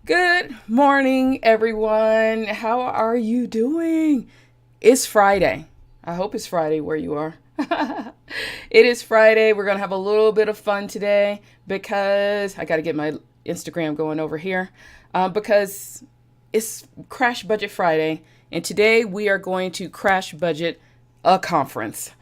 Good morning, everyone. How are you doing? It's Friday. I hope it's Friday where you are. It is Friday. We're going to have a little bit of fun today because I got to get my Instagram going over here because it's Crash Budget Friday. And today we are going to crash budget a conference.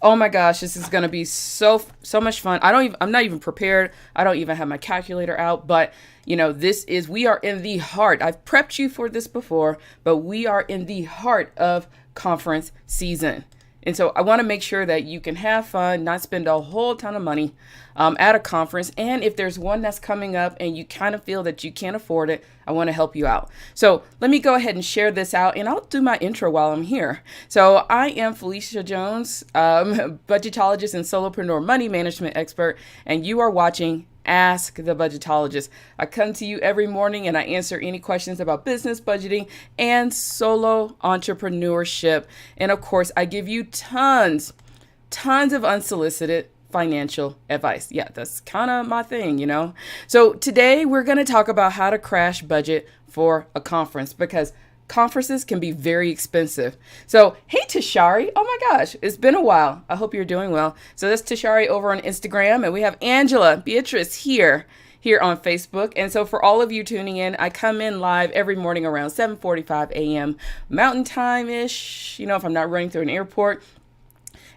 Oh my gosh, this is going to be so much fun. I'm not even prepared. I don't even have my calculator out, but we are in the heart. I've prepped you for this before, but we are in the heart of conference season. And so I want to make sure that you can have fun, not spend a whole ton of money at a conference. And if there's one that's coming up and you kind of feel that you can't afford it, I want to help you out. So let me go ahead and share this out, and I'll do my intro while I'm here. So I am Phylecia Jones, budgetologist and solopreneur money management expert, and you are watching Ask the Budgetologist. I come to you every morning and I answer any questions about business, budgeting, and solo entrepreneurship. And of course, I give you tons of unsolicited financial advice. Yeah, that's kind of my thing. So today we're going to talk about how to crash budget for a conference because conferences can be very expensive. So, hey, Tashari. Oh my gosh, it's been a while. I hope you're doing well. So that's Tashari over on Instagram, and we have Angela Beatrice here on Facebook. And so for all of you tuning in, I come in live every morning around 7:45 a.m. Mountain Time-ish, if I'm not running through an airport.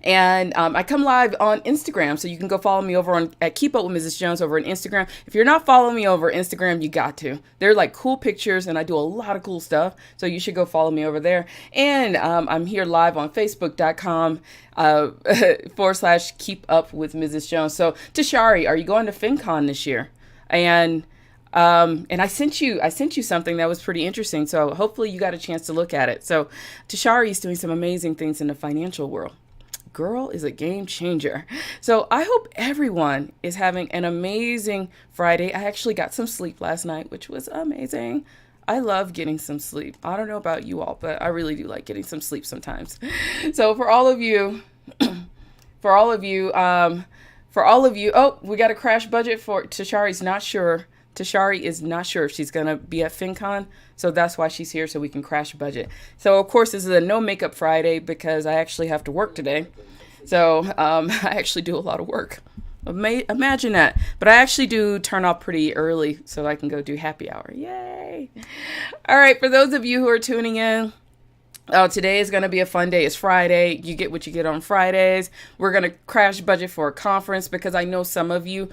And I come live on Instagram, so you can go follow me over at Keep Up with Mrs. Jones over on Instagram. If you're not following me over Instagram, you got to. They're like cool pictures, and I do a lot of cool stuff, so you should go follow me over there. And I'm here live on Facebook.com / Keep Up with Mrs. Jones. So Tashari, are you going to FinCon this year? And I sent you something that was pretty interesting. So hopefully you got a chance to look at it. So Tashari is doing some amazing things in the financial world. Girl is a game changer. So I hope everyone is having an amazing Friday. I actually got some sleep last night, which was amazing. I love getting some sleep. I don't know about you all, but I really do like getting some sleep sometimes. So for all of you, oh, we got a crash budget for Tashari's not sure. Tashari is not sure if she's going to be at FinCon, so that's why she's here, so we can crash budget. So, of course, this is a no makeup Friday because I actually have to work today. So, I actually do a lot of work. Imagine that. But I actually do turn off pretty early so I can go do happy hour. Yay! All right, for those of you who are tuning in, today is going to be a fun day. It's Friday. You get what you get on Fridays. We're going to crash budget for a conference because I know some of you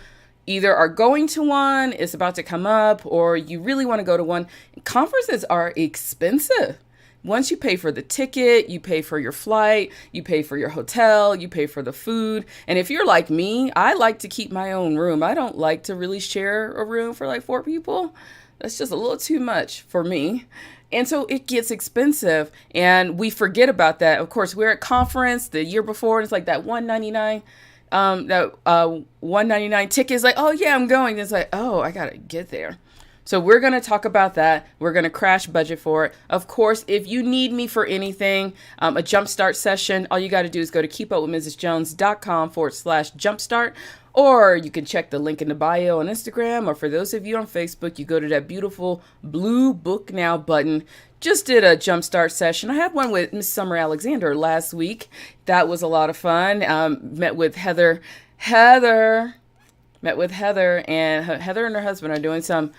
either are going to one, it's about to come up, or you really want to go to one. Conferences are expensive. Once you pay for the ticket, you pay for your flight, you pay for your hotel, you pay for the food. And if you're like me, I like to keep my own room. I don't like to really share a room for like 4 people. That's just a little too much for me. And so it gets expensive, and we forget about that. Of course, we're at conference the year before, and it's like that $199 $199 ticket is like, oh yeah, I'm going. It's like, oh, I gotta get there. So we're going to talk about that. We're going to crash budget for it. Of course, if you need me for anything, a jumpstart session, all you got to do is go to keepupwithmrsjones.com /jumpstart, or you can check the link in the bio on Instagram, or for those of you on Facebook, you go to that beautiful blue book now button. Just did a jumpstart session. I had one with Miss Summer Alexander last week. That was a lot of fun. Met with Heather, and Heather and her husband are doing some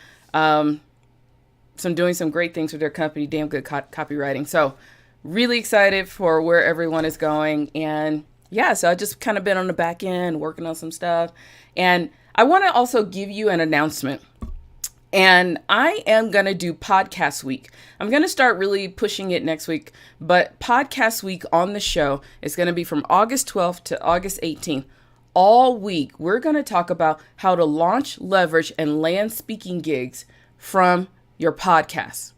great things with their company. Damn good copywriting. So really excited for where everyone is going. And yeah, so I just kind of been on the back end working on some stuff. And I want to also give you an announcement. And I am going to do podcast week. I'm going to start really pushing it next week, but podcast week on the show is going to be from August 12th to August 18th. All week, we're going to talk about how to launch, leverage, and land speaking gigs from your podcast.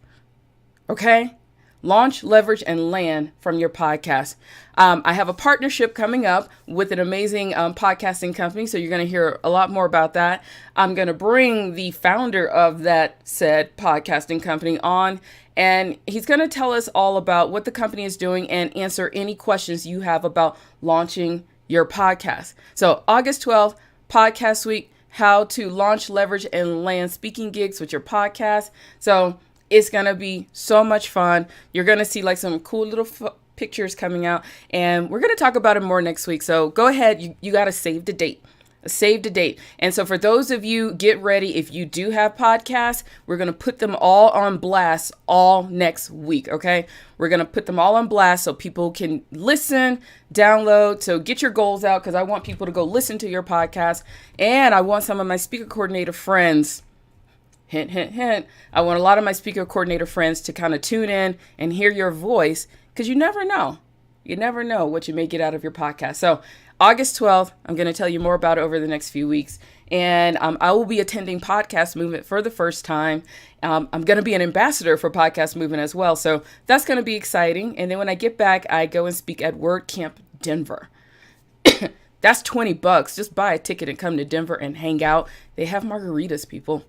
Okay? Launch, leverage, and land from your podcast. I have a partnership coming up with an amazing podcasting company, so you're going to hear a lot more about that. I'm going to bring the founder of that said podcasting company on, and he's going to tell us all about what the company is doing and answer any questions you have about launching your podcast. So August 12th, podcast week. how to launch, leverage, and land speaking gigs with your podcast. So it's going to be so much fun. You're going to see like some cool little pictures coming out, and we're going to talk about it more next week. So go ahead. You got to save the date. Save the date. And so for those of you, get ready. If you do have podcasts, we're going to put them all on blast all next week. Okay. We're going to put them all on blast so people can listen, download. So get your goals out, because I want people to go listen to your podcast. And I want some of my speaker coordinator friends, hint, hint, hint. I want a lot of my speaker coordinator friends to kind of tune in and hear your voice, because you never know. You never know what you may get out of your podcast. So August 12th, I'm going to tell you more about it over the next few weeks. And I will be attending Podcast Movement for the first time. I'm going to be an ambassador for Podcast Movement as well. So that's going to be exciting. And then when I get back, I go and speak at WordCamp Denver. That's $20. Just buy a ticket and come to Denver and hang out. They have margaritas, people.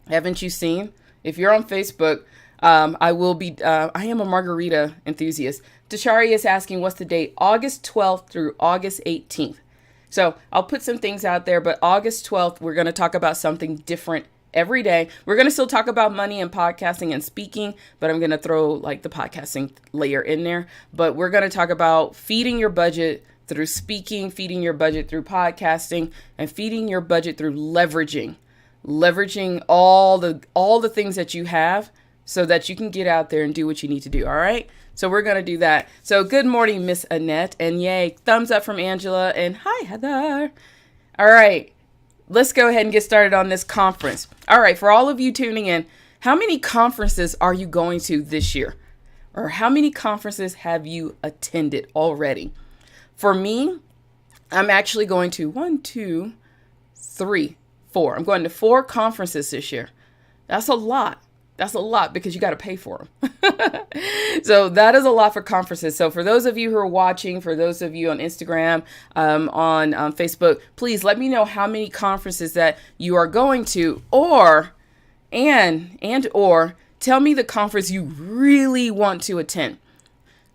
Haven't you seen? If you're on Facebook, I am a margarita enthusiast. Tashari is asking, what's the date? August 12th through August 18th. So I'll put some things out there, but August 12th, we're going to talk about something different every day. We're going to still talk about money and podcasting and speaking, but I'm going to throw like the podcasting layer in there. But we're going to talk about feeding your budget through speaking, feeding your budget through podcasting, and feeding your budget through leveraging all the things that you have, so that you can get out there and do what you need to do. All right. So we're going to do that. So good morning, Miss Annette. And yay, thumbs up from Angela. And hi, Heather. All right. Let's go ahead and get started on this conference. All right. For all of you tuning in, how many conferences are you going to this year? Or how many conferences have you attended already? For me, I'm actually going to 1, 2, 3, 4. I'm going to 4 conferences this year. That's a lot. That's a lot, because you got to pay for them. So that is a lot for conferences. So for those of you who are watching, for those of you on Instagram, on Facebook, please let me know how many conferences that you are going to, or tell me the conference you really want to attend.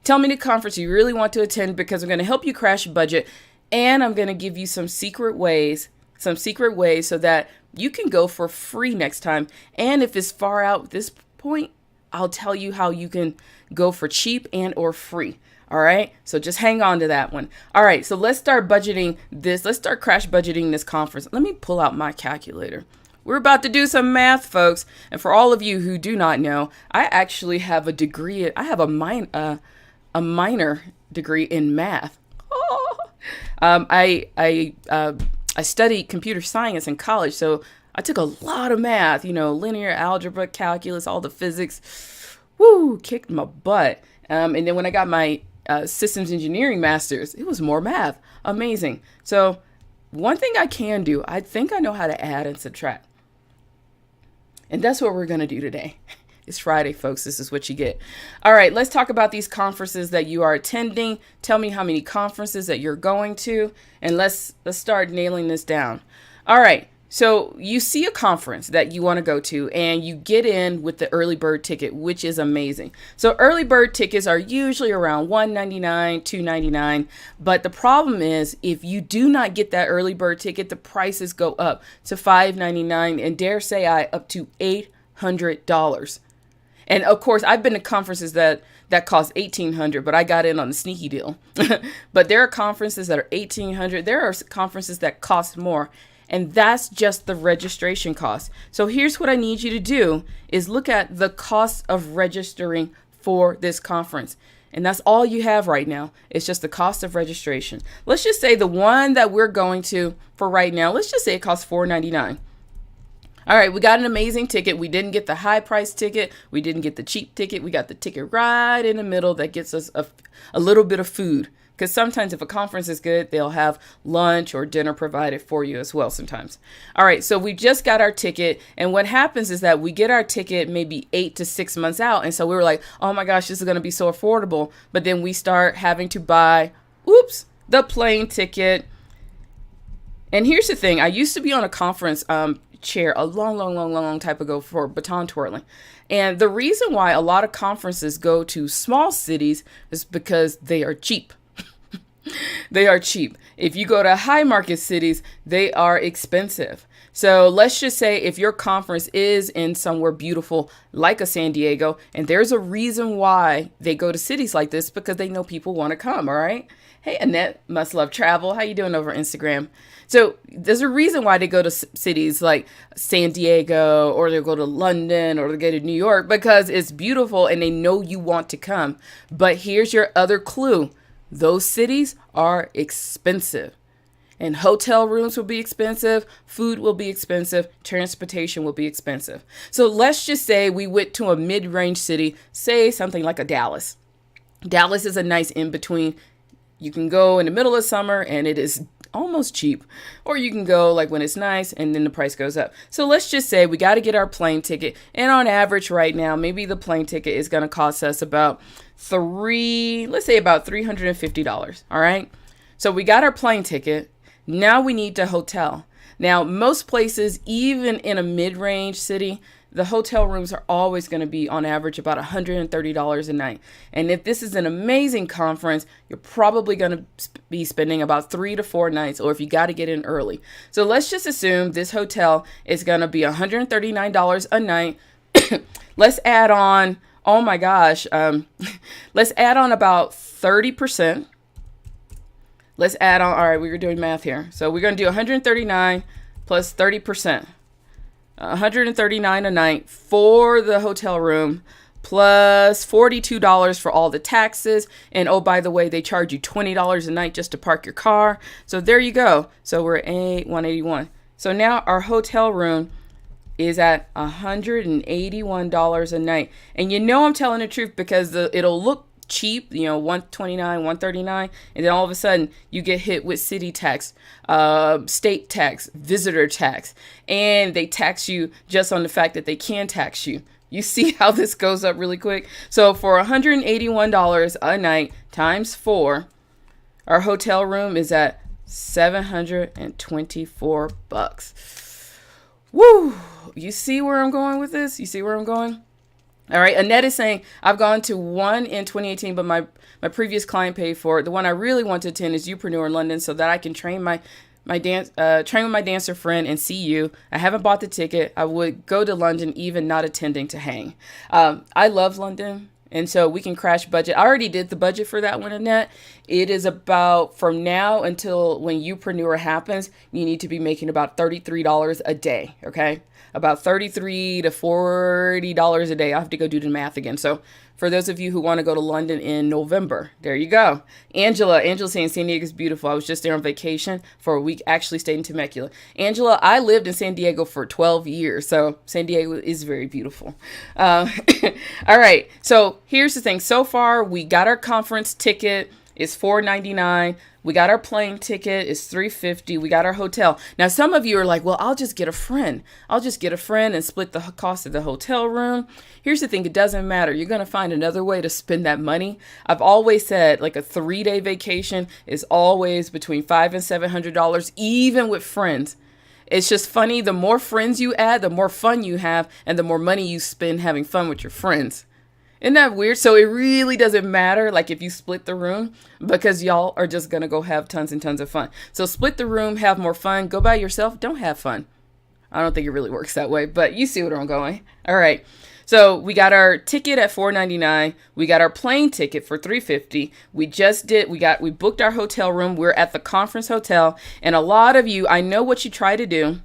Tell me the conference you really want to attend, because I'm going to help you crash budget, and I'm going to give you some secret ways so that you can go for free next time. And if it's far out at this point, I'll tell you how you can go for cheap and or free. All right. So just hang on to that one. All right. So let's start budgeting this. Let's start crash budgeting this conference. Let me pull out my calculator. We're about to do some math, folks. And for all of you who do not know, I actually have a degree. I have a minor degree in math. I studied computer science in college, so I took a lot of math, linear algebra, calculus, all the physics. Woo, kicked my butt. And then when I got my systems engineering master's, it was more math. Amazing. So one thing I can do, I think I know how to add and subtract. And that's what we're going to do today. It's Friday, folks. This is what you get. All right, let's talk about these conferences that you are attending. Tell me how many conferences that you're going to, and let's start nailing this down. All right, so you see a conference that you want to go to, and you get in with the early bird ticket, which is amazing. So early bird tickets are usually around $199, $299, but the problem is if you do not get that early bird ticket, the prices go up to $599, and dare say up to $800. And of course, I've been to conferences that cost $1,800, but I got in on a sneaky deal. But there are conferences that are $1,800. There are conferences that cost more. And that's just the registration cost. So here's what I need you to do is look at the cost of registering for this conference. And that's all you have right now. It's just the cost of registration. Let's just say the one that we're going to for right now, let's just say it costs $499. All right, we got an amazing ticket. We didn't get the high price ticket. We didn't get the cheap ticket. We got the ticket right in the middle that gets us a little bit of food. Because sometimes if a conference is good, they'll have lunch or dinner provided for you as well sometimes. All right, so we just got our ticket. And what happens is that we get our ticket maybe 8 to 6 months out. And so we were like, oh my gosh, this is going to be so affordable. But then we start having to buy, the plane ticket. And here's the thing. I used to be on a conference chair a long time ago for baton twirling. And the reason why a lot of conferences go to small cities is because they are cheap. They are cheap. If you go to high market cities, they are expensive. So let's just say if your conference is in somewhere beautiful like a San Diego, and there's a reason why they go to cities like this, because they know people want to come, all right? Hey, Annette, must love travel. How you doing over Instagram? So there's a reason why they go to cities like San Diego, or they go to London, or they go to New York, because it's beautiful and they know you want to come. But here's your other clue. Those cities are expensive. And hotel rooms will be expensive, food will be expensive, transportation will be expensive. So let's just say we went to a mid-range city, say something like a Dallas. Dallas is a nice in-between. You can go in the middle of summer and it is almost cheap, or you can go like when it's nice and then the price goes up. So let's just say we got to get our plane ticket, and on average right now, maybe the plane ticket is going to cost us about $350. All right. So we got our plane ticket. Now we need the hotel. Now, most places, even in a mid-range city, the hotel rooms are always going to be on average about $130 a night. And if this is an amazing conference, you're probably going to be spending about 3 to 4 nights, or if you got to get in early. So let's just assume this hotel is going to be $139 a night. Let's add on, oh my gosh, let's add on about 30%. Let's add on, all right, we were doing math here. So we're going to do 139 plus 30%. 139 a night for the hotel room, plus $42 for all the taxes. And oh, by the way, they charge you $20 a night just to park your car. So there you go. So we're at 181. So now our hotel room is at $181 a night. And you know I'm telling the truth, because it'll look cheap, 129, 139, and then all of a sudden you get hit with city tax, state tax, visitor tax, and they tax you just on the fact that they can tax you. You see how this goes up really quick? So for $181 a night times 4, our hotel room is at $724. Woo! You see where I'm going with this? You see where I'm going? All right. Annette is saying, I've gone to one in 2018, but my previous client paid for it. The one I really want to attend is Youpreneur in London, so that I can train with my dancer friend and see you. I haven't bought the ticket. I would go to London, even not attending, to hang. I love London, and so we can crash budget. I already did the budget for that one, Annette. It is about, from now until when Youpreneur happens, you need to be making about $33 a day. Okay. About $33 to $40 a day. I have to go do the math again. So for those of you who want to go to London in November, there you go. Angela's saying San Diego is beautiful. I was just there on vacation for a week, actually stayed in Temecula. Angela, I lived in San Diego for 12 years. So San Diego is very beautiful. All right. So here's the thing. So far, we got our conference ticket. It's $499. We got our plane ticket. It's $350. We got our hotel. Now, some of you are like, well, I'll just get a friend. I'll just get a friend and split the cost of the hotel room. Here's the thing. It doesn't matter. You're going to find another way to spend that money. I've always said, like, a 3-day vacation is always between $500 and $700, even with friends. It's just funny. The more friends you add, the more fun you have, and the more money you spend having fun with your friends. Isn't that weird? So it really doesn't matter, like, if you split the room, because y'all are just going to go have tons and tons of fun. So split the room, have more fun, go by yourself, don't have fun. I don't think it really works that way, but you see where I'm going. All right. So we got our ticket at $499. We got our plane ticket for $350. We booked our hotel room. We're at the conference hotel. And a lot of you, I know what you try to do.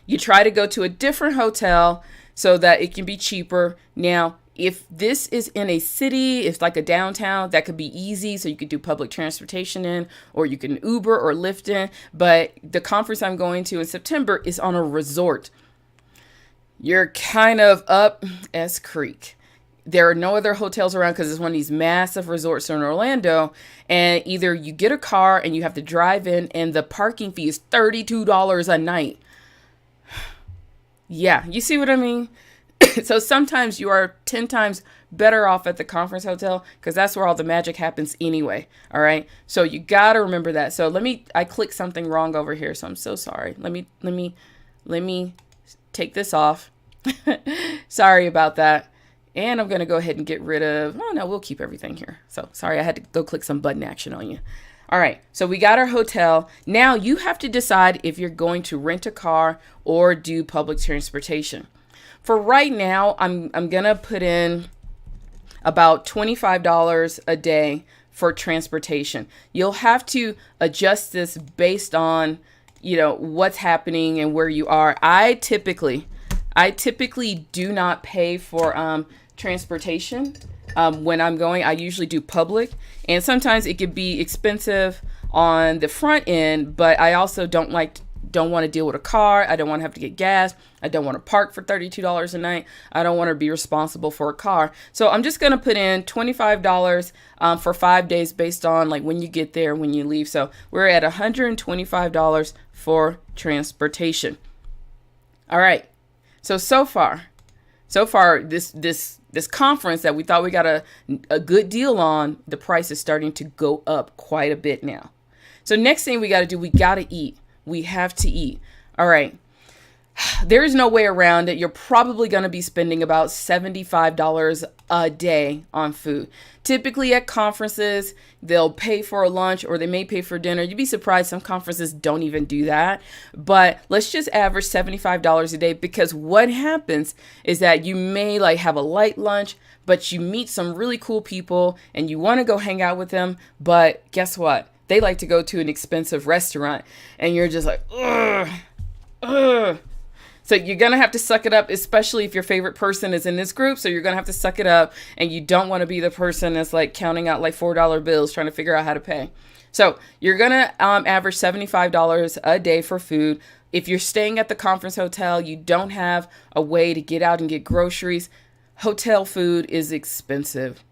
You try to go to a different hotel so that it can be cheaper. Now, if this is in a city, it's like a downtown, that could be easy. So you could do public transportation in, or you can Uber or Lyft in. But the conference I'm going to in September is on a resort. You're kind of up S Creek. There are no other hotels around because it's one of these massive resorts in Orlando. And either you get a car and you have to drive in, and the parking fee is $32 a night. Yeah, you see what I mean? So sometimes you are 10 times better off at the conference hotel, because that's where all the magic happens anyway. All right. So you got to remember that. So I clicked something wrong over here. So I'm so sorry. Let me take this off. Sorry about that. And I'm going to go ahead and get rid of, oh no, we'll keep everything here. So sorry, I had to go click some button action on you. All right, so we got our hotel. Now you have to decide if you're going to rent a car or do public transportation. For right now, I'm gonna put in about $25 a day for transportation. You'll have to adjust this based on, what's happening and where you are. I typically do not pay for transportation when I'm going. I usually do public, and sometimes it could be expensive on the front end, but I also don't want to deal with a car. I don't want to have to get gas. I don't want to park for $32 a night. I don't want to be responsible for a car. So I'm just going to put in $25 for 5 days based on like when you get there, when you leave. So we're at $125 for transportation. All right. So far, this conference that we thought we got a good deal on, the price is starting to go up quite a bit now. So next thing we got to do, we got to eat. We have to eat. All right. There is no way around it. You're probably going to be spending about $75 a day on food. Typically at conferences, they'll pay for a lunch or they may pay for dinner. You'd be surprised. Some conferences don't even do that. But let's just average $75 a day, because what happens is that you may like have a light lunch, but you meet some really cool people and you want to go hang out with them. But guess what? They like to go to an expensive restaurant and you're just like, ugh, ugh. So you're going to have to suck it up, especially if your favorite person is in this group. So you're going to have to suck it up, and you don't want to be the person that's like counting out like $4 bills trying to figure out how to pay. So you're going to average $75 a day for food. If you're staying at the conference hotel, you don't have a way to get out and get groceries. Hotel food is expensive.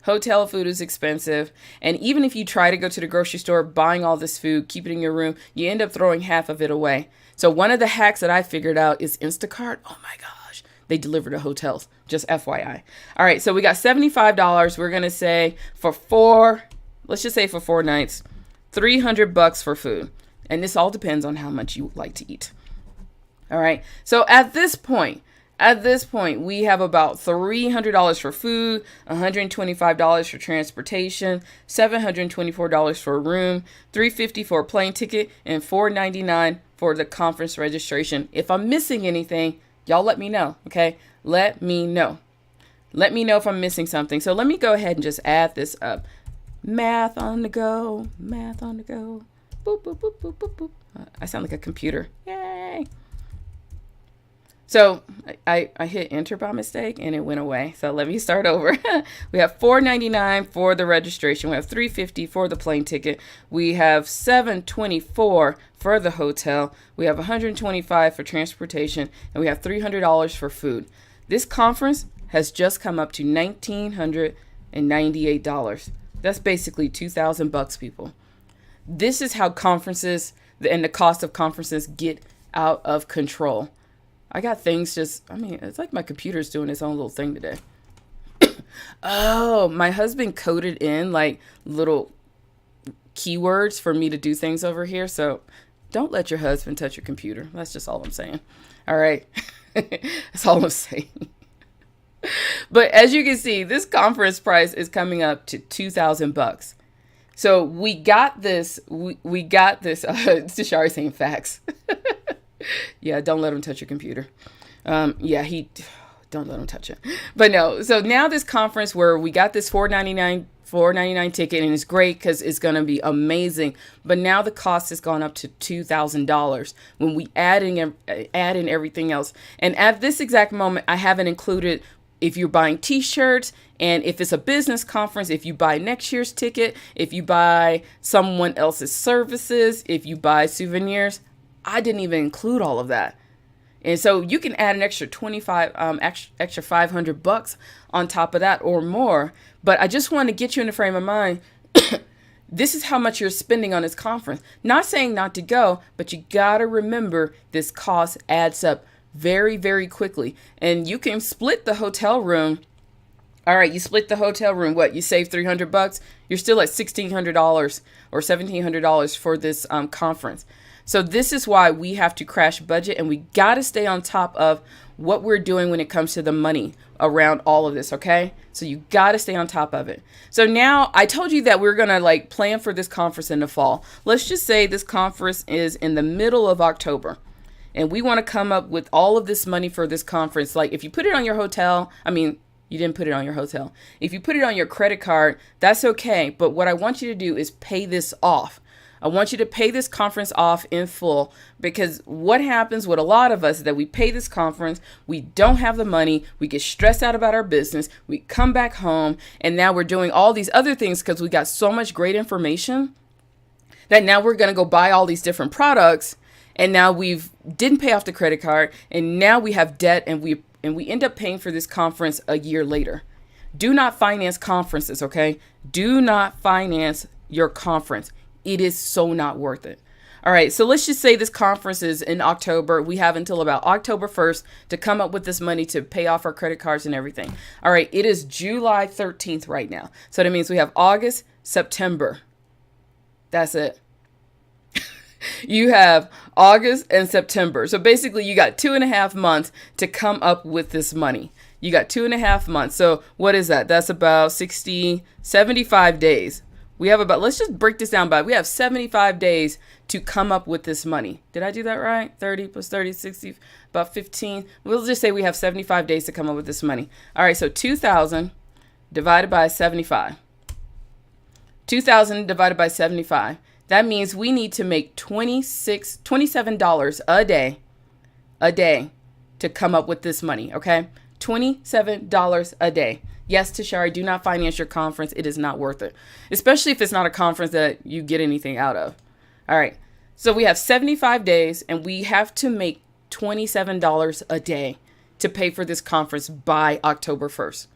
Hotel food is expensive. And even if you try to go to the grocery store, buying all this food, keep it in your room, you end up throwing half of it away. So one of the hacks that I figured out is Instacart. Oh my gosh, they deliver to hotels. Just FYI. All right, so we got $75. We're going to say let's just say for 4 nights, $300 for food. And this all depends on how much you like to eat. All right, so at this point, we have about $300 for food, $125 for transportation, $724 for a room, $350 for a plane ticket, and $499 for the conference registration. If I'm missing anything, y'all let me know, okay? Let me know. Let me know if I'm missing something. So let me go ahead and just add this up. Math on the go. Boop, boop, boop, boop, boop, boop. I sound like a computer. Yay. So I hit enter by mistake and it went away. So let me start over. We have $499 for the registration. We have $350 for the plane ticket. We have $724 for the hotel. We have $125 for transportation, and we have $300 for food. This conference has just come up to $1,998. That's basically $2,000, people. This is how conferences and the cost of conferences get out of control. I got things it's like my computer's doing its own little thing today. Oh, my husband coded in like little keywords for me to do things over here. So don't let your husband touch your computer. That's just all I'm saying. All right. That's all I'm saying. But as you can see, this conference price is coming up to $2,000. So we got this. We got this. Tashari's saying facts. Yeah, don't let him touch your computer. Don't let him touch it. But no, so now this conference where we got this $499 ticket, and it's great because it's going to be amazing. But now the cost has gone up to $2,000 when we add in everything else. And at this exact moment, I haven't included if you're buying t-shirts, and if it's a business conference, if you buy next year's ticket, if you buy someone else's services, if you buy souvenirs. I didn't even include all of that. And so you can add an extra extra $500 on top of that or more. But I just want to get you in the frame of mind. This is how much you're spending on this conference. Not saying not to go, but you got to remember this cost adds up very, very quickly. And you can split the hotel room. All right, you split the hotel room. What, you save $300? You're still at $1,600 or $1,700 for this conference. So this is why we have to crash budget, and we got to stay on top of what we're doing when it comes to the money around all of this, okay? So you got to stay on top of it. So now I told you that we're going to like plan for this conference in the fall. Let's just say this conference is in the middle of October. And we want to come up with all of this money for this conference. Like if you put it on your hotel, you didn't put it on your hotel. If you put it on your credit card, that's okay. But what I want you to do is pay this off. I want you to pay this conference off in full, because what happens with a lot of us is that we pay this conference, we don't have the money, we get stressed out about our business, we come back home, and now we're doing all these other things because we got so much great information that now we're going to go buy all these different products. And now we've didn't pay off the credit card, and now we have debt, and we end up paying for this conference a year later. Do not finance conferences, okay? Do not finance your conference. It is so not worth it. All right, so let's just say this conference is in October. We have until about October 1st to come up with this money to pay off our credit cards and everything. All right, it is July 13th right now. So that means we have August, September. That's it. You have August and September. So basically you got 2.5 months to come up with this money. You got 2.5 months. So what is that? That's about 75 days. We have about, let's just break this down we have 75 days to come up with this money. Did I do that right? 30 plus 30, 60, about 15. We'll just say we have 75 days to come up with this money. All right. So 2,000 divided by 75. 2,000 divided by 75. That means we need to make $27 a day to come up with this money, okay? $27 a day. Yes, Tashari, do not finance your conference. It is not worth it, especially if it's not a conference that you get anything out of. All right, so we have 75 days, and we have to make $27 a day to pay for this conference by October 1st.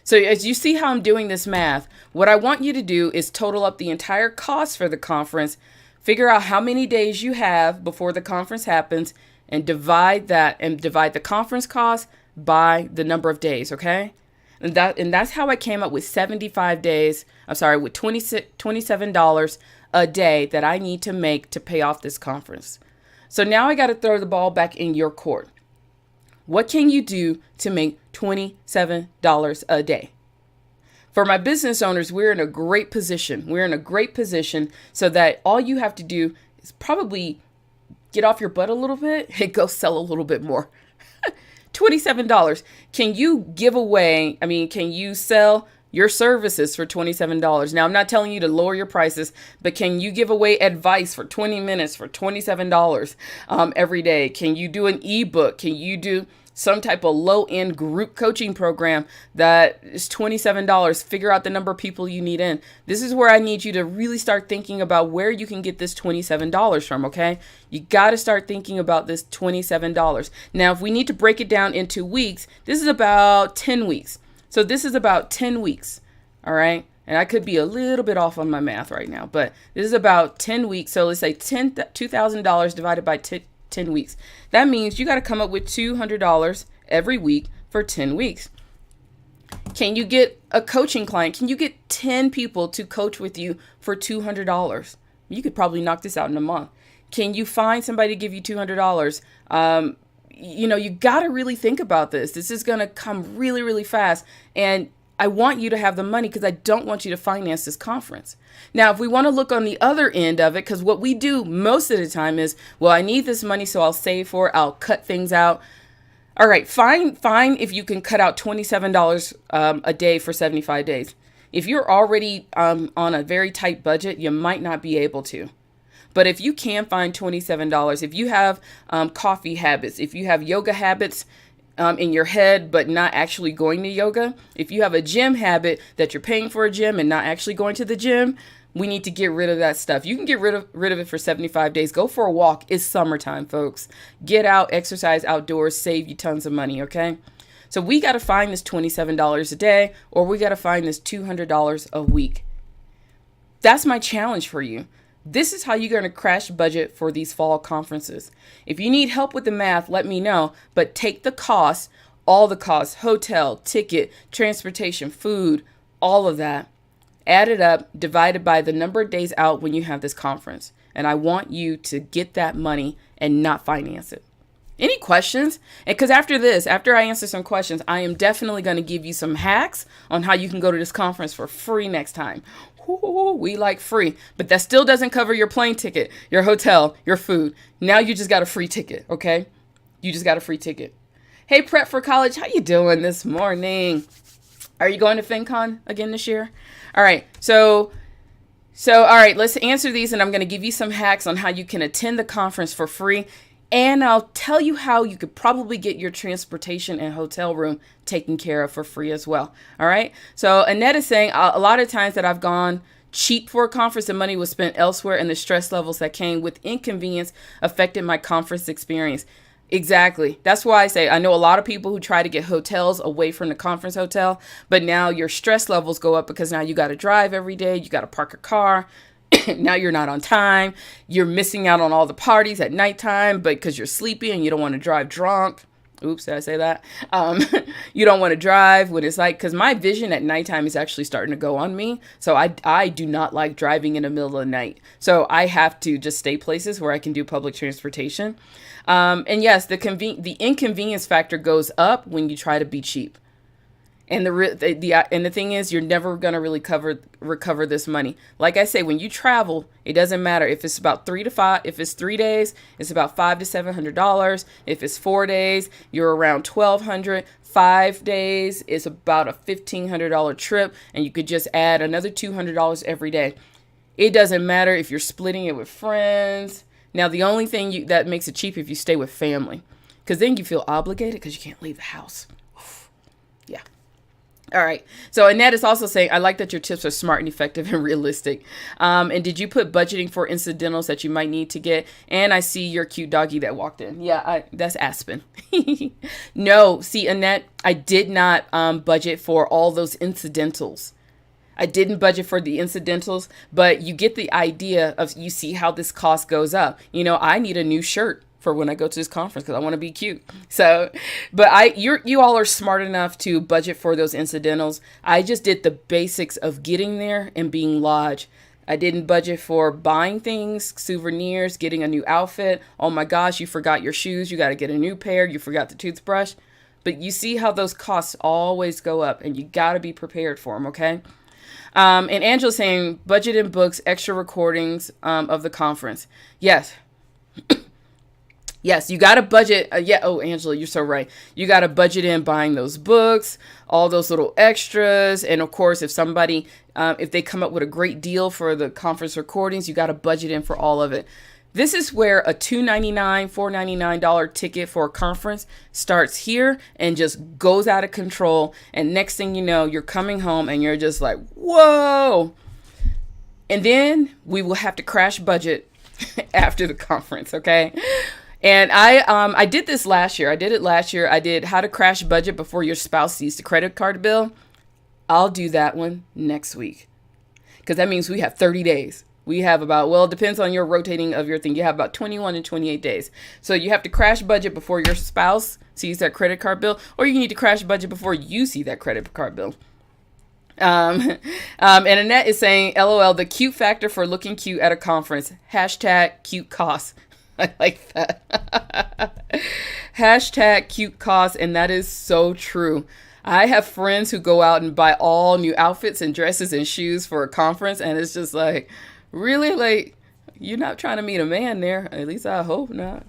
So as you see how I'm doing this math, what I want you to do is total up the entire cost for the conference, figure out how many days you have before the conference happens, and divide the conference cost by the number of days, okay? And that's how I came up with 75 days, with $27 a day that I need to make to pay off this conference. So now I got to throw the ball back in your court. What can you do to make $27 a day? For my business owners, we're in a great position. We're in a great position so that all you have to do is probably get off your butt a little bit and go sell a little bit more. $27. Can you can you sell your services for $27? Now, I'm not telling you to lower your prices, but can you give away advice for 20 minutes for $27 every day? Can you do an ebook? Can you do some type of low-end group coaching program that is $27? Figure out the number of people you need in. This is where I need you to really start thinking about where you can get this $27 from, okay? You got to start thinking about this $27. Now, if we need to break it down into weeks, this is about 10 weeks. So this is about 10 weeks, all right? And I could be a little bit off on my math right now, but this is about 10 weeks. So let's say $2,000 divided by 10 weeks. That means you got to come up with $200 every week for 10 weeks. Can you get a coaching client? Can you get 10 people to coach with you for $200? You could probably knock this out in a month. Can you find somebody to give you $200? You got to really think about this. This is going to come really, really fast. And I want you to have the money because I don't want you to finance this conference. Now, if we want to look on the other end of it, because what we do most of the time is, well, I need this money, so I'll save for it. I'll cut things out. All right, fine if you can cut out $27 a day for 75 days. If you're already on a very tight budget, you might not be able to. But if you can find $27, if you have coffee habits, if you have yoga habits in your head, but not actually going to yoga, if you have a gym habit that you're paying for a gym and not actually going to the gym, we need to get rid of that stuff. You can get rid of it for 75 days. Go for a walk. It's summertime, folks. Get out, exercise outdoors, save you tons of money, okay? So we got to find this $27 a day, or we got to find this $200 a week. That's my challenge for you. This is how you're going to crash budget for these fall conferences. If you need help with the math, let me know, but take the cost, all the costs, hotel, ticket, transportation, food, all of that, add it up, divided by the number of days out when you have this conference. And I want you to get that money and not finance it. Any questions? And because after this, after I answer some questions, I am definitely going to give you some hacks on how you can go to this conference for free next time. Ooh, we like free, but that still doesn't cover your plane ticket, your hotel, your food. Now you just got a free ticket, okay? You just got a free ticket. Hey, Prep for College, how you doing this morning? Are you going to FinCon again this year? All right, so all right, let's answer these, and I'm going to give you some hacks on how you can attend the conference for free. And I'll tell you how you could probably get your transportation and hotel room taken care of for free as well. All right. So Annette is saying a lot of times that I've gone cheap for a conference and money was spent elsewhere, and the stress levels that came with inconvenience affected my conference experience. Exactly. That's why I say I know a lot of people who try to get hotels away from the conference hotel, but now your stress levels go up because now you got to drive every day. You got to park a car. Now you're not on time. You're missing out on all the parties at nighttime, but because you're sleepy and you don't want to drive drunk. Oops, did I say that? You don't want to drive when it's like, because my vision at nighttime is actually starting to go on me. So I do not like driving in the middle of the night. So I have to just stay places where I can do public transportation. And yes, the inconvenience factor goes up when you try to be cheap. And the thing is, you're never going to really recover this money. Like I say, when you travel, it doesn't matter if it's about 3 to 5. If it's 3 days, it's about $500 to $700. If it's 4 days, you're around $1,200. 5 days is about a $1,500 trip, and you could just add another $200 every day. It doesn't matter if you're splitting it with friends. Now, the only thing that makes it cheap if you stay with family, because then you feel obligated because you can't leave the house. Yeah. All right. So Annette is also saying, I like that your tips are smart and effective and realistic. And did you put budgeting for incidentals that you might need to get? And I see your cute doggy that walked in. Yeah, that's Aspen. No, see, Annette, I did not budget for all those incidentals. I didn't budget for the incidentals, but you get the idea of, you see how this cost goes up. You know, I need a new shirt for when I go to this conference because I want to be cute. So, but you all are smart enough to budget for those incidentals. I just did the basics of getting there and being lodged. I didn't budget for buying things, souvenirs, getting a new outfit. Oh my gosh, you forgot your shoes. You got to get a new pair. You forgot the toothbrush. But you see how those costs always go up, and you got to be prepared for them, okay? And Angela's saying budget in books, extra recordings of the conference. Yes. Yes, you got to budget. Oh, Angela, you're so right. You got to budget in buying those books, all those little extras. And of course, if somebody, if they come up with a great deal for the conference recordings, you got to budget in for all of it. This is where a $2.99, $4.99 ticket for a conference starts here and just goes out of control. And next thing you know, you're coming home and you're just like, whoa. And then we will have to crash budget after the conference. Okay. And I did this last year. I did it last year. I did how to crash budget before your spouse sees the credit card bill. I'll do that one next week, because that means we have 30 days. We have about, well, it depends on your rotating of your thing. You have about 21 and 28 days. So you have to crash budget before your spouse sees that credit card bill, or you need to crash budget before you see that credit card bill. And Annette is saying, LOL, the cute factor for looking cute at a conference. Hashtag cute costs. I like that. Hashtag cute costs. And that is so true. I have friends who go out and buy all new outfits and dresses and shoes for a conference. And it's just like, really? Like, you're not trying to meet a man there. At least I hope not.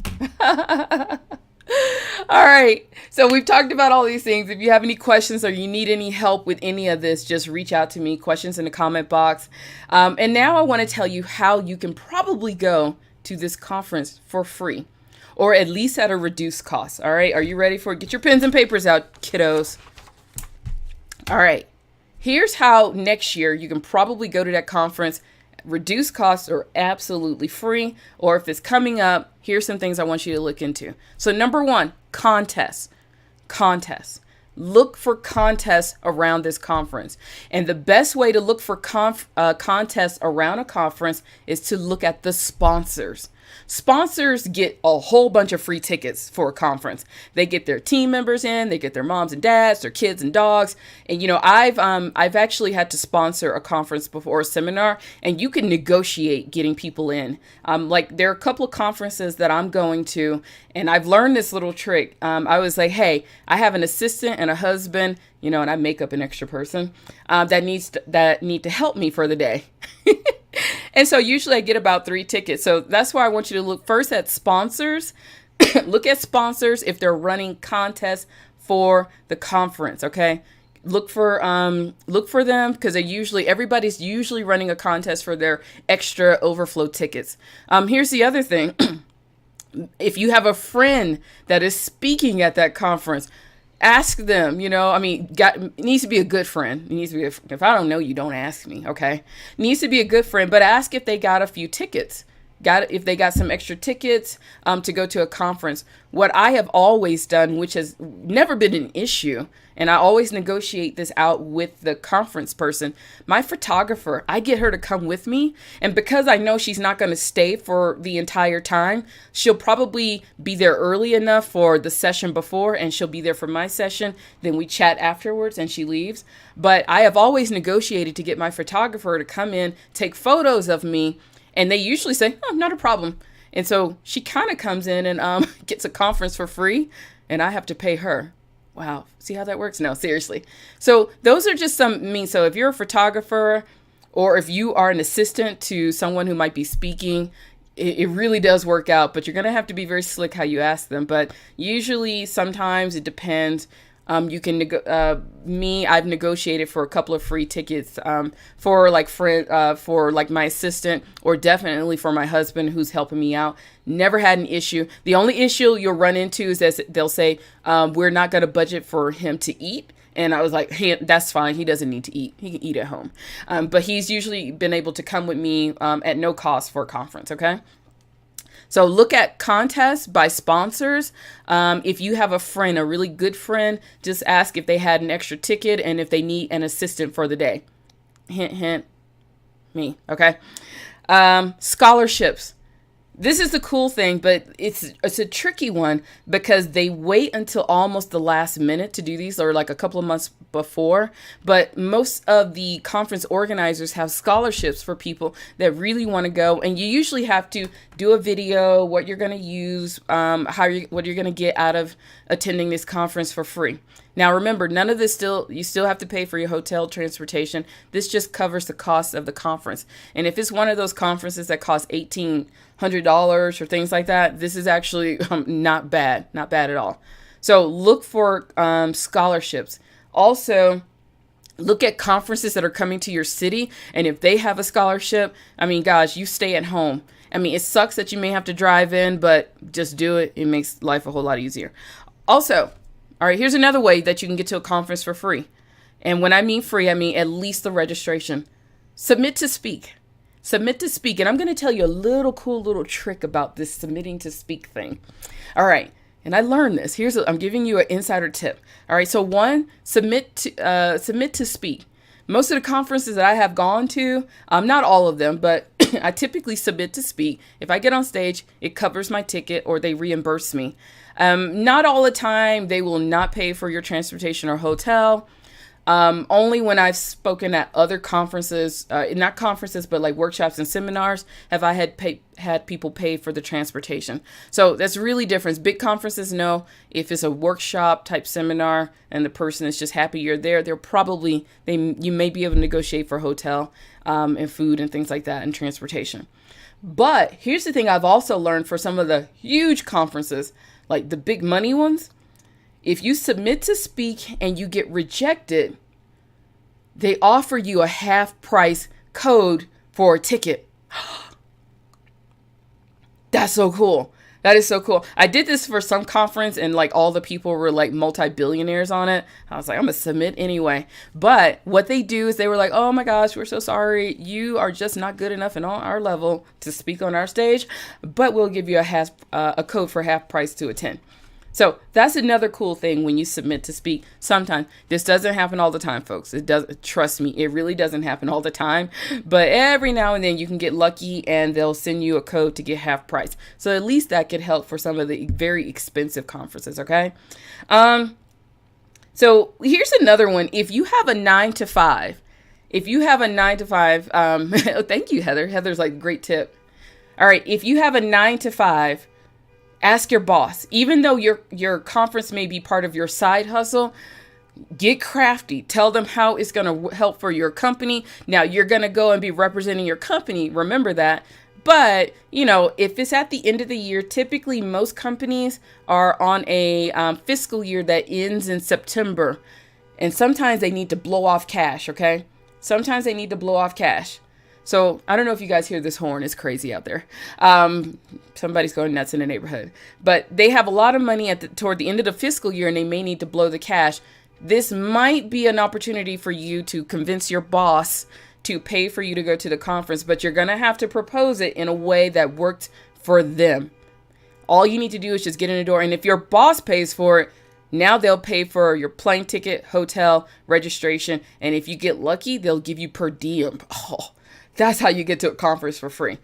All right. So we've talked about all these things. If you have any questions or you need any help with any of this, just reach out to me. Questions in the comment box. And now I want to tell you how you can probably go to this conference for free, or at least at a reduced cost. All right. Are you ready for it? Get your pens and papers out, kiddos. All right. Here's how next year you can probably go to that conference. Reduced costs or absolutely free. Or if it's coming up, here's some things I want you to look into. So number one, contests. Look for contests around this conference. And the best way to look for contests around a conference is to look at the sponsors. Sponsors get a whole bunch of free tickets for a conference. They get their team members in, they get their moms and dads, their kids and dogs. And I've actually had to sponsor a conference before, a seminar, and you can negotiate getting people in. Like there are a couple of conferences that I'm going to, and I've learned this little trick. I was like, hey, I have an assistant and a husband, and I make up an extra person that need to help me for the day. And so usually I get about 3 tickets. So that's why I want you to look first at sponsors. Look at sponsors if they're running contests for the conference. Okay. Look for them because everybody's usually running a contest for their extra overflow tickets. Here's the other thing. If you have a friend that is speaking at that conference, ask them, it needs to be a good friend. It needs to be, if I don't know you, don't ask me. Okay. It needs to be a good friend, but ask if they got a few tickets. If they got some extra tickets to go to a conference. What I have always done, which has never been an issue, and I always negotiate this out with the conference person, my photographer, I get her to come with me. And because I know she's not going to stay for the entire time, she'll probably be there early enough for the session before, and she'll be there for my session. Then we chat afterwards and she leaves. But I have always negotiated to get my photographer to come in, take photos of me. And they usually say, oh, not a problem. And so she kind of comes in and gets a conference for free, and I have to pay her. Wow. See how that works? No, seriously. So those are just so if you're a photographer or if you are an assistant to someone who might be speaking, it really does work out, but you're going to have to be very slick how you ask them. But usually sometimes it depends. You can I've negotiated for a couple of free tickets for my assistant, or definitely for my husband who's helping me out. Never had an issue. The only issue you'll run into is that they'll say we're not going to budget for him to eat. And I was like, hey, that's fine. He doesn't need to eat. He can eat at home. But he's usually been able to come with me at no cost for a conference. Okay. So look at contests by sponsors. If you have a friend, a really good friend, just ask if they had an extra ticket and if they need an assistant for the day. Hint, hint, me. Okay. Scholarships. This is the cool thing, but it's a tricky one because they wait until almost the last minute to do these, or like a couple of months before. But most of the conference organizers have scholarships for people that really want to go. And you usually have to do a video, what you're going to use, what you're going to get out of attending this conference for free. Now, remember, none of this you still have to pay for your hotel transportation. This just covers the cost of the conference. And if it's one of those conferences that cost $1,800 or things like that, this is actually not bad at all. So look for scholarships. Also, look at conferences that are coming to your city. And if they have a scholarship, gosh, you stay at home. It sucks that you may have to drive in, but just do it. It makes life a whole lot easier. Also, all right, here's another way that you can get to a conference for free. And when I mean free, I mean at least the registration. Submit to speak. Submit to speak. And I'm going to tell you a cool little trick about this submitting to speak thing. All right. And I learned this. I'm giving you an insider tip. All right. So one, submit to speak. Most of the conferences that I have gone to, not all of them, but I typically submit to speak. If I get on stage, it covers my ticket or they reimburse me. Not all the time. They will not pay for your transportation or hotel. Only when I've spoken at other conferences, not conferences, but like workshops and seminars, have I had people pay for the transportation. So that's really different. Big conferences, no. If it's a workshop type seminar and the person is just happy you're there, you may be able to negotiate for hotel and food and things like that and transportation. But here's the thing I've also learned for some of the huge conferences, like the big money ones. If you submit to speak and you get rejected, they offer you a half price code for a ticket. That's so cool. That is so cool. I did this for some conference and like all the people were like multi-billionaires on it. I was like, I'm going to submit anyway. But what they do is they were like, oh my gosh, we're so sorry. You are just not good enough and on our level to speak on our stage, but we'll give you a code for half price to attend. So that's another cool thing when you submit to speak. Sometimes this doesn't happen all the time, folks. It does. Trust me, it really doesn't happen all the time. But every now and then you can get lucky and they'll send you a code to get half price. So at least that could help for some of the very expensive conferences. Okay. So here's another one. If you have a 9 to 5, thank you, Heather. Heather's like, great tip. All right. If you have a 9 to 5, ask your boss. Even though your conference may be part of your side hustle, get crafty. Tell them how it's going to help for your company. Now, you're going to go and be representing your company. Remember that. But, if it's at the end of the year, typically most companies are on a fiscal year that ends in September. And sometimes they need to blow off cash, okay? Sometimes they need to blow off cash. So I don't know if you guys hear this horn. It's crazy out there. Somebody's going nuts in the neighborhood. But they have a lot of money toward the end of the fiscal year, and they may need to blow the cash. This might be an opportunity for you to convince your boss to pay for you to go to the conference, but you're going to have to propose it in a way that worked for them. All you need to do is just get in the door. And if your boss pays for it, now they'll pay for your plane ticket, hotel, registration. And if you get lucky, they'll give you per diem. Oh, that's how you get to a conference for free.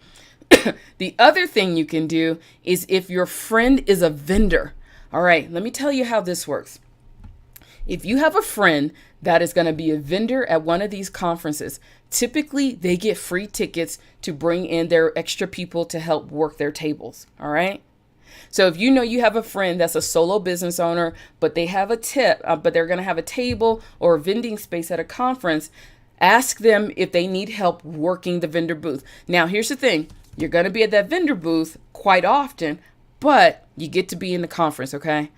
The other thing you can do is if your friend is a vendor. All right, let me tell you how this works. If you have a friend that is going to be a vendor at one of these conferences, typically they get free tickets to bring in their extra people to help work their tables. All right. So if you have a friend that's a solo business owner, but they have a tip, but they're going to have a table or a vending space at a conference, ask them if they need help working the vendor booth. Now, here's the thing. You're going to be at that vendor booth quite often, but you get to be in the conference, okay?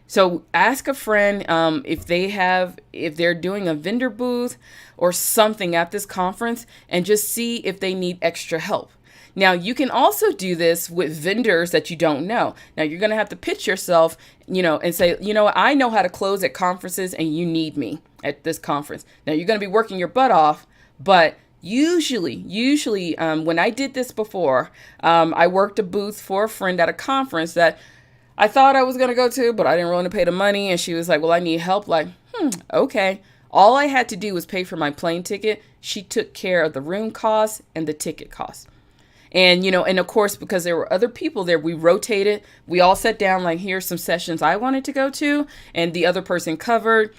So ask a friend if they're doing a vendor booth or something at this conference, and just see if they need extra help. Now, you can also do this with vendors that you don't know. Now, you're going to have to pitch yourself, and say, I know how to close at conferences and you need me at this conference. Now, you're going to be working your butt off, but usually, when I did this before, I worked a booth for a friend at a conference that I thought I was going to go to, but I didn't want to pay the money. And she was like, well, I need help. Like, okay. All I had to do was pay for my plane ticket. She took care of the room costs and the ticket costs. And, and of course, because there were other people there, we rotated. We all sat down, like, here's some sessions I wanted to go to. And the other person covered,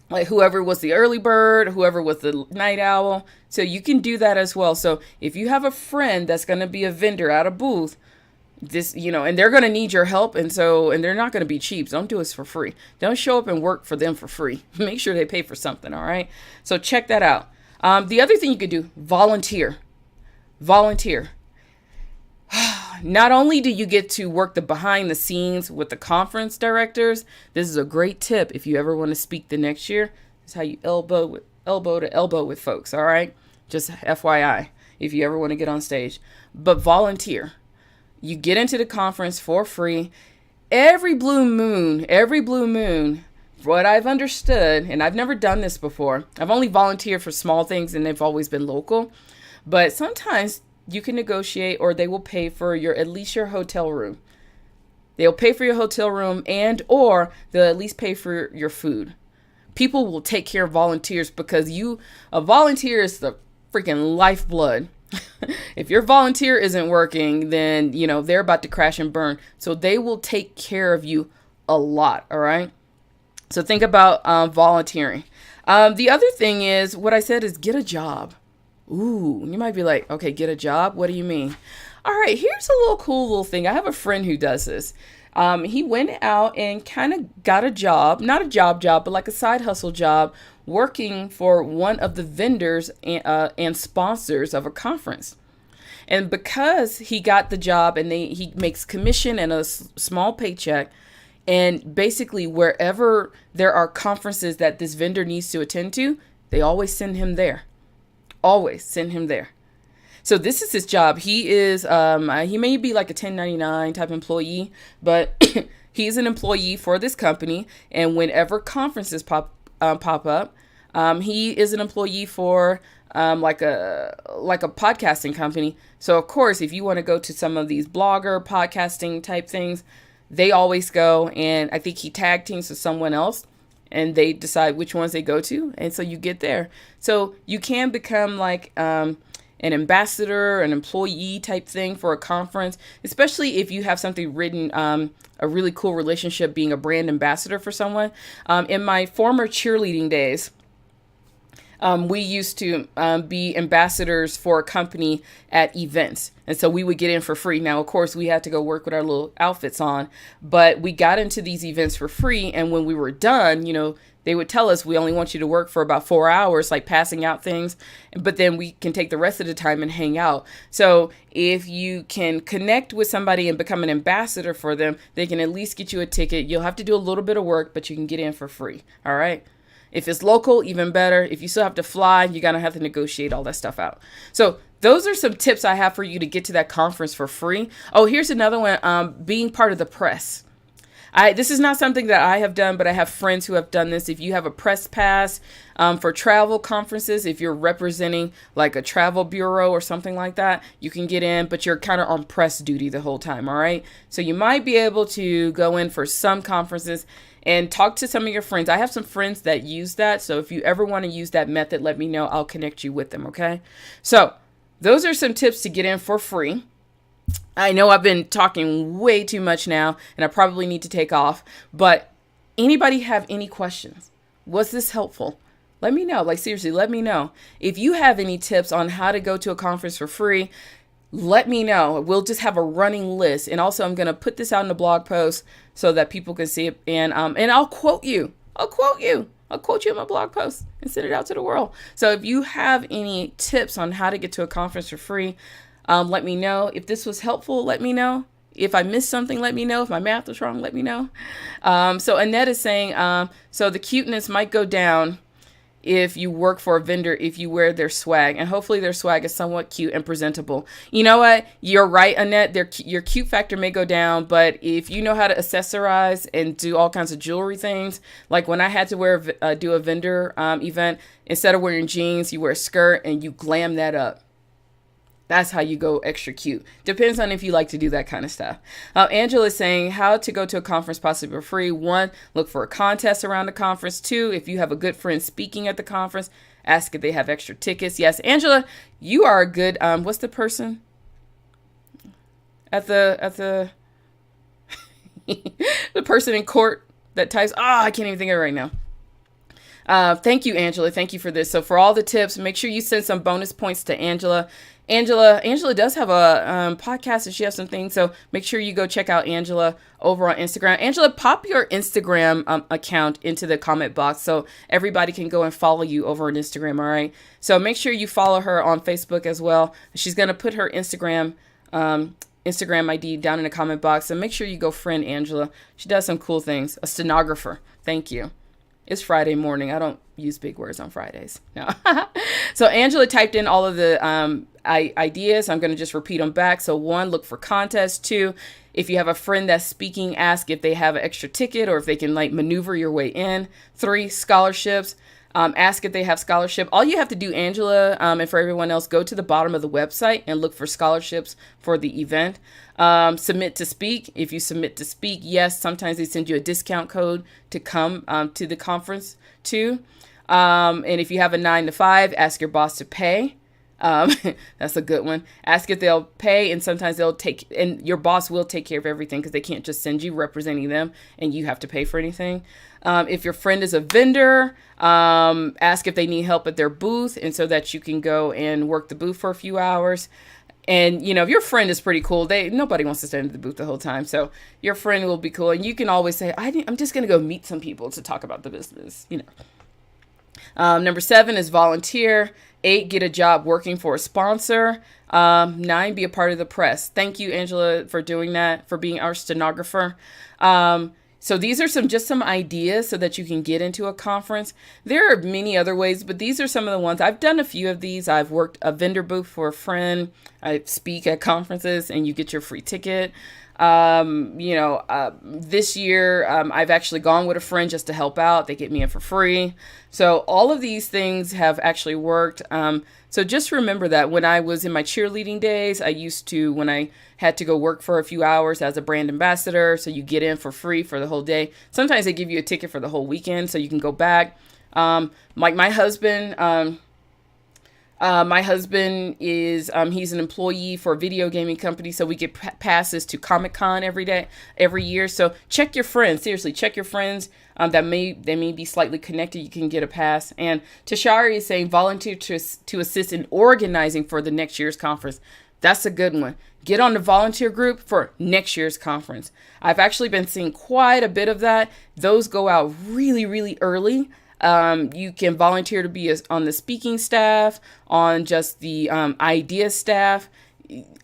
like, whoever was the early bird, whoever was the night owl. So you can do that as well. So if you have a friend that's going to be a vendor at a booth, and they're going to need your help. And they're not going to be cheap. Don't do this for free. Don't show up and work for them for free. Make sure they pay for something. All right. So check that out. The other thing you could do, volunteer. Not only do you get to work the behind the scenes with the conference directors, this is a great tip if you ever want to speak the next year. This is how you elbow to elbow with folks, all right? Just FYI, if you ever want to get on stage. But volunteer. You get into the conference for free. Every blue moon, what I've understood, and I've never done this before, I've only volunteered for small things and they've always been local, but sometimes you can negotiate, or they will pay for at least your hotel room. They'll pay for your hotel room, or they'll at least pay for your food. People will take care of volunteers because a volunteer is the freaking lifeblood. If your volunteer isn't working, then, they're about to crash and burn. So they will take care of you a lot. All right. So think about volunteering. The other thing is what I said is get a job. Ooh, you might be like, okay, get a job. What do you mean? All right, here's a cool little thing. I have a friend who does this. He went out and kind of got a job, not a job, but like a side hustle job, working for one of the vendors and sponsors of a conference. And because he got the job and he makes commission and a small paycheck, and basically wherever there are conferences that this vendor needs to attend to, they always send him there. Always send him there. So this is his job. He is, he may be like a 1099 type employee, but he's an employee for this company. And whenever conferences pop up, he is an employee for like a podcasting company. So of course, if you want to go to some of these blogger podcasting type things, they always go, and I think he tag teams with someone else, and they decide which ones they go to, and so you get there. So you can become like an ambassador, an employee type thing for a conference, especially if you have something written, a really cool relationship being a brand ambassador for someone. In my former cheerleading days, we used to be ambassadors for a company at events. And so we would get in for free. Now, of course, we had to go work with our little outfits on, but we got into these events for free. And when we were done, they would tell us, we only want you to work for about 4 hours, like passing out things, but then we can take the rest of the time and hang out. So if you can connect with somebody and become an ambassador for them, they can at least get you a ticket. You'll have to do a little bit of work, but you can get in for free. All right. If it's local, even better. If you still have to fly, you're going to have to negotiate all that stuff out. So those are some tips I have for you to get to that conference for free. Oh, here's another one. Being part of the press. This is not something that I have done, but I have friends who have done this. If you have a press pass for travel conferences, if you're representing like a travel bureau or something like that, you can get in, but you're kind of on press duty the whole time. All right. So you might be able to go in for some conferences and talk to some of your friends. I have some friends that use that. So if you ever want to use that method, let me know. I'll connect you with them. Okay. So those are some tips to get in for free. I know I've been talking way too much now, and I probably need to take off, but anybody have any questions? Was this helpful? Let me know. Like, seriously, let me know. If you have any tips on how to go to a conference for free, let me know. We'll just have a running list. And also, I'm going to put this out in a blog post so that people can see it. And I'll quote you. I'll quote you in my blog post and send it out to the world. So if you have any tips on how to get to a conference for free, let me know. If this was helpful, let me know. If I missed something, let me know. If my math was wrong, let me know. So Annette is saying, so the cuteness might go down if you work for a vendor, if you wear their swag, and hopefully their swag is somewhat cute and presentable. You know what? You're right, Annette. Your cute factor may go down, but if you know how to accessorize and do all kinds of jewelry things, like when I had to do a vendor event, instead of wearing jeans, you wear a skirt and you glam that up. That's how you go extra cute. Depends on if you like to do that kind of stuff. Angela is saying how to go to a conference possibly for free. 1, look for a contest around the conference. 2, if you have a good friend speaking at the conference, ask if they have extra tickets. Yes, Angela, you are a good, what's the person at the the person in court that types, I can't even think of it right now. Thank you, Angela. Thank you for this. So for all the tips, make sure you send some bonus points to Angela. Angela does have a podcast, and she has some things. So make sure you go check out Angela over on Instagram. Angela, pop your Instagram account into the comment box so everybody can go and follow you over on Instagram. All right. So make sure you follow her on Facebook as well. She's going to put her Instagram ID down in the comment box. So make sure you go friend Angela. She does some cool things. A stenographer. Thank you. It's Friday morning. I don't use big words on Fridays. No. So Angela typed in all of the ideas. I'm going to just repeat them back. So 1, look for contests. 2, if you have a friend that's speaking, ask if they have an extra ticket or if they can like maneuver your way in. 3, scholarships. Ask if they have scholarship. All you have to do, Angela, and for everyone else, go to the bottom of the website and look for scholarships for the event. Submit to speak. If you submit to speak, yes, sometimes they send you a discount code to come to the conference too. And if you have a 9 to 5, ask your boss to pay. That's a good one. Ask if they'll pay, and sometimes and your boss will take care of everything because they can't just send you representing them and you have to pay for anything. If your friend is a vendor, ask if they need help at their booth, and so that you can go and work the booth for a few hours. And, if your friend is pretty cool, nobody wants to stand at the booth the whole time. So your friend will be cool. And you can always say, I'm just going to go meet some people to talk about the business, Number 7 is volunteer. 8, get a job working for a sponsor. 9, be a part of the press. Thank you, Angela, for doing that, for being our stenographer. So these are some ideas so that you can get into a conference. There are many other ways, but these are some of the ones. I've done a few of these. I've worked a vendor booth for a friend. I speak at conferences and you get your free ticket. This year, I've actually gone with a friend just to help out. They get me in for free. So all of these things have actually worked. So just remember that when I was in my cheerleading days, I used to, when I had to go work for a few hours as a brand ambassador, so you get in for free for the whole day. Sometimes they give you a ticket for the whole weekend so you can go back. Like my husband is, he's an employee for a video gaming company, so we get passes to Comic-Con every year. So check your friends, seriously, check your friends they may be slightly connected. You can get a pass. And Tashari is saying volunteer to assist in organizing for the next year's conference. That's a good one. Get on the volunteer group for next year's conference. I've actually been seeing quite a bit of that. Those go out really, really early. You can volunteer to be on the speaking staff, on just the idea staff.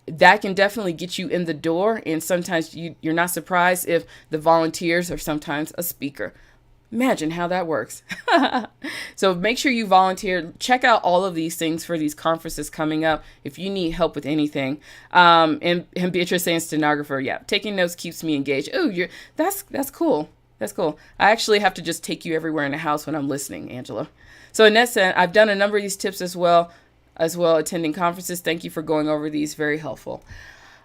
That can definitely get you in the door. And sometimes you're not surprised if the volunteers are sometimes a speaker. Imagine how that works. So make sure you volunteer. Check out all of these things for these conferences coming up if you need help with anything. And Beatrice saying stenographer. Yeah, taking notes keeps me engaged. Oh, that's cool. That's cool. I actually have to just take you everywhere in the house when I'm listening, Angela. So in that sense, I've done a number of these tips as well attending conferences. Thank you for going over these. Very helpful.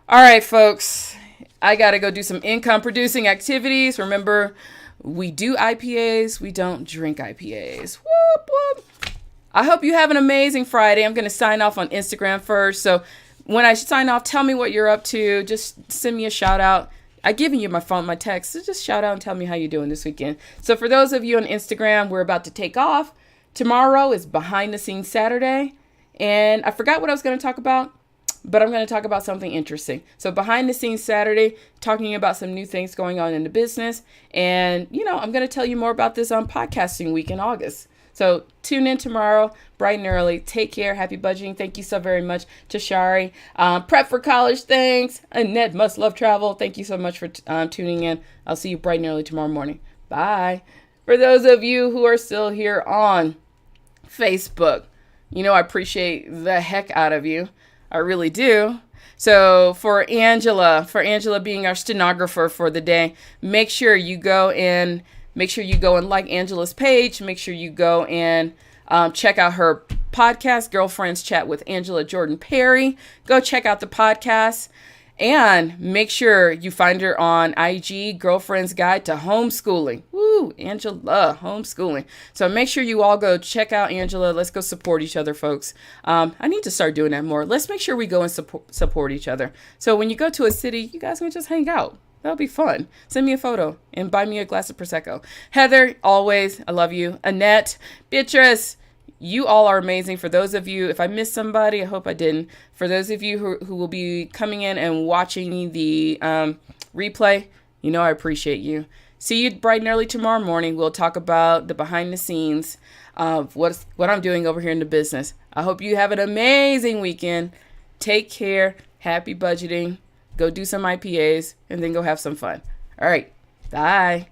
All right, folks. I got to go do some income producing activities. Remember, we do IPAs. We don't drink IPAs. Whoop, whoop. I hope you have an amazing Friday. I'm going to sign off on Instagram first. So when I sign off, tell me what you're up to. Just send me a shout out. I've given you my phone, my text, so just shout out and tell me how you're doing this weekend. So for those of you on Instagram, we're about to take off. Tomorrow is Behind the Scenes Saturday. And I forgot what I was going to talk about, but I'm going to talk about something interesting. So Behind the Scenes Saturday, talking about some new things going on in the business. And, I'm going to tell you more about this on Podcasting Week in August. So tune in tomorrow, bright and early. Take care. Happy budgeting. Thank you so very much, Tashari. Prep for college. Thanks. Annette Must Love Travel. Thank you so much for tuning in. I'll see you bright and early tomorrow morning. Bye. For those of you who are still here on Facebook, I appreciate the heck out of you. I really do. So for Angela being our stenographer for the day, make sure you go and like Angela's page. Make sure you go and check out her podcast, Girlfriends Chat with Angela Jordan Perry. Go check out the podcast. And make sure you find her on IG, Girlfriend's Guide to Homeschooling. Woo, Angela, homeschooling. So make sure you all go check out Angela. Let's go support each other, folks. I need to start doing that more. Let's make sure we go and support each other. So when you go to a city, you guys can just hang out. That'll be fun. Send me a photo and buy me a glass of Prosecco. Heather, always, I love you. Annette, Beatrice, you all are amazing. For those of you, if I missed somebody, I hope I didn't. For those of you who will be coming in and watching the replay, I appreciate you. See you bright and early tomorrow morning. We'll talk about the behind the scenes of what I'm doing over here in the business. I hope you have an amazing weekend. Take care. Happy budgeting. Go do some IPAs and then go have some fun. All right. Bye.